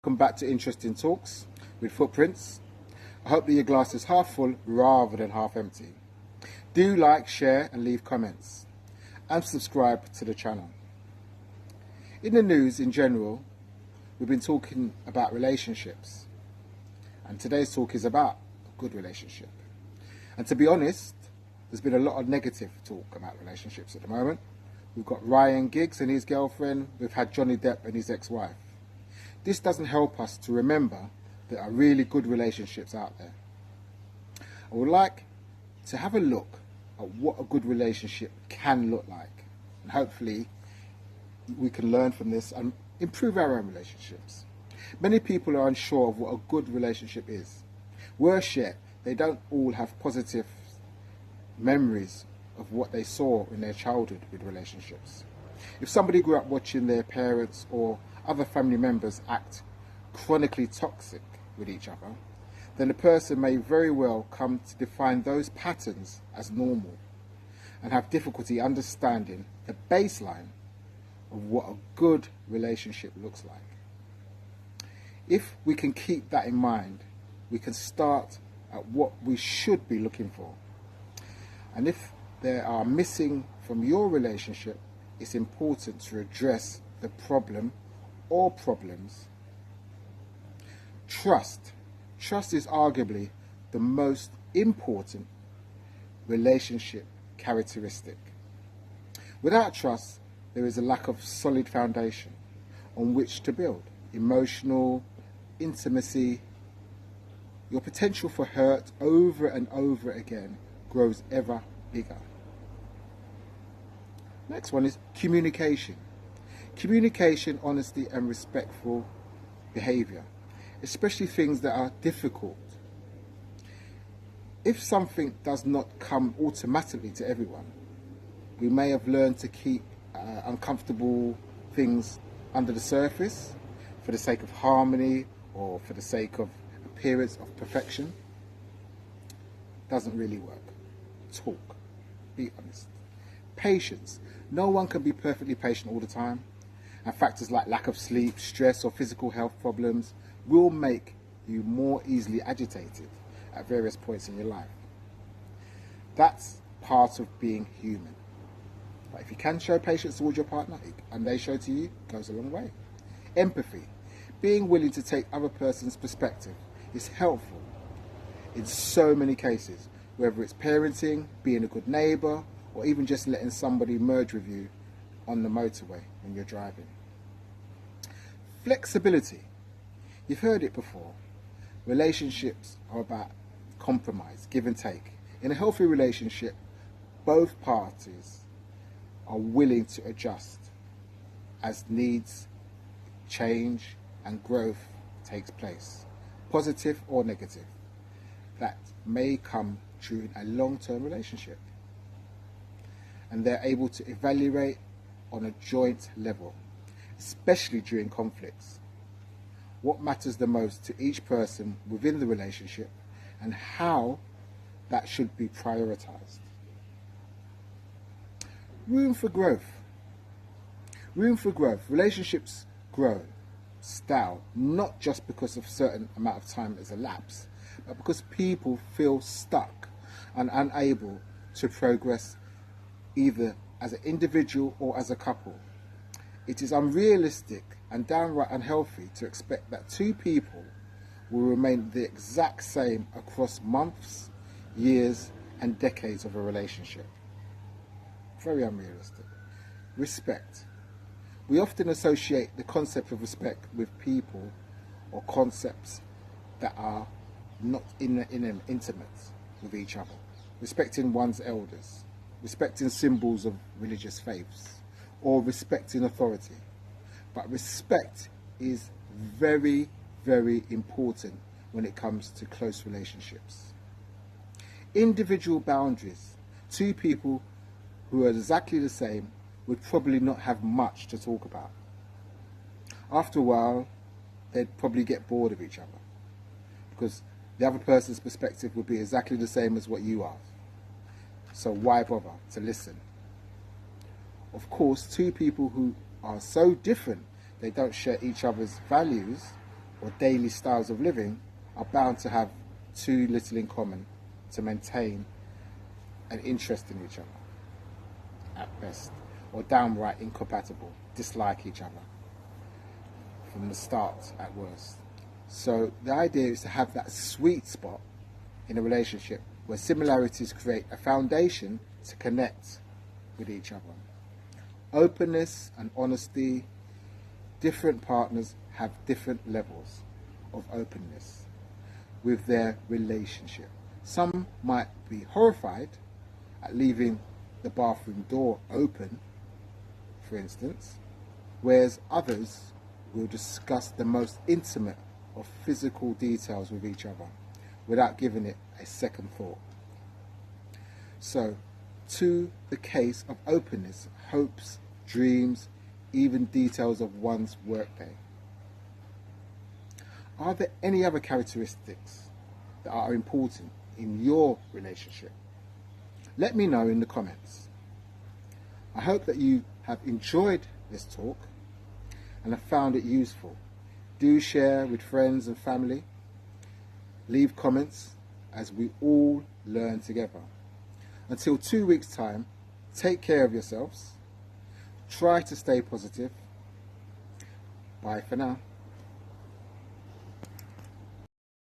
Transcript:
Welcome back to Interesting Talks with Footprints. I hope that your glass is half full rather than half empty. Do like, share and leave comments and subscribe to the channel. In the news in general, we've been talking about relationships, and today's talk is about a good relationship. And to be honest, there's been a lot of negative talk about relationships at the moment. We've got Ryan Giggs and his girlfriend, we've had Johnny Depp and his ex-wife. This doesn't help us to remember there are really good relationships out there. I would like to have a look at what a good relationship can look like, and hopefully we can learn from this and improve our own relationships. Many people are unsure of what a good relationship is. Worse yet, they don't all have positive memories of what they saw in their childhood with relationships. If somebody grew up watching their parents or other family members act chronically toxic with each other, then the person may very well come to define those patterns as normal and have difficulty understanding the baseline of what a good relationship looks like. If we can keep that in mind, we can start at what we should be looking for. And if there are missing from your relationship, it's important to address the problem or problems. Trust. Trust is arguably the most important relationship characteristic. Without trust, there is a lack of solid foundation on which to build emotional intimacy. Your potential for hurt over and over again grows ever bigger. Next one is communication. Communication, honesty and respectful behaviour, especially things that are difficult. If something does not come automatically to everyone, we may have learned to keep uncomfortable things under the surface for the sake of harmony or for the sake of appearance of perfection. Doesn't really work. Talk. Be honest. Patience. No one can be perfectly patient all the time, and factors like lack of sleep, stress or physical health problems will make you more easily agitated at various points in your life. That's part of being human. But if you can show patience towards your partner and they show to you, it goes a long way. Empathy. Being willing to take other person's perspective is helpful in so many cases, whether it's parenting, being a good neighbour, or even just letting somebody merge with you on the motorway when you're driving. Flexibility. You've heard it before. Relationships are about compromise, give and take. In a healthy relationship, both parties are willing to adjust as needs change and growth takes place, positive or negative. That may come during a long-term relationship. And they're able to evaluate on a joint level, especially during conflicts, what matters the most to each person within the relationship and how that should be prioritized. Room for growth. Room for growth. Relationships grow, stale, not just because of a certain amount of time has elapsed, but because people feel stuck and unable to progress either as an individual or as a couple. It is unrealistic and downright unhealthy to expect that two people will remain the exact same across months, years and decades of a relationship. Very unrealistic. Respect. We often associate the concept of respect with people or concepts that are not intimate with each other. Respecting one's elders, respecting symbols of religious faiths, or respecting authority. But respect is very, very important when it comes to close relationships. Individual boundaries. Two people who are exactly the same would probably not have much to talk about. After a while, they'd probably get bored of each other because the other person's perspective would be exactly the same as what you are. So why bother to listen? Of course, two people who are so different they don't share each other's values or daily styles of living are bound to have too little in common to maintain an interest in each other at best, or downright incompatible, dislike each other from the start at worst. So the idea is to have that sweet spot in a relationship where similarities create a foundation to connect with each other. Openness and honesty. Different partners have different levels of openness with their relationship. Some might be horrified at leaving the bathroom door open, for instance, whereas others will discuss the most intimate of physical details with each other without giving it a second thought. So, to the case of openness, hopes, dreams, even details of one's workday. Are there any other characteristics that are important in your relationship? Let me know in the comments. I hope that you have enjoyed this talk and have found it useful. Do share with friends and family. Leave comments as we all learn together. Until 2 weeks' time, take care of yourselves. Try to stay positive. Bye for now.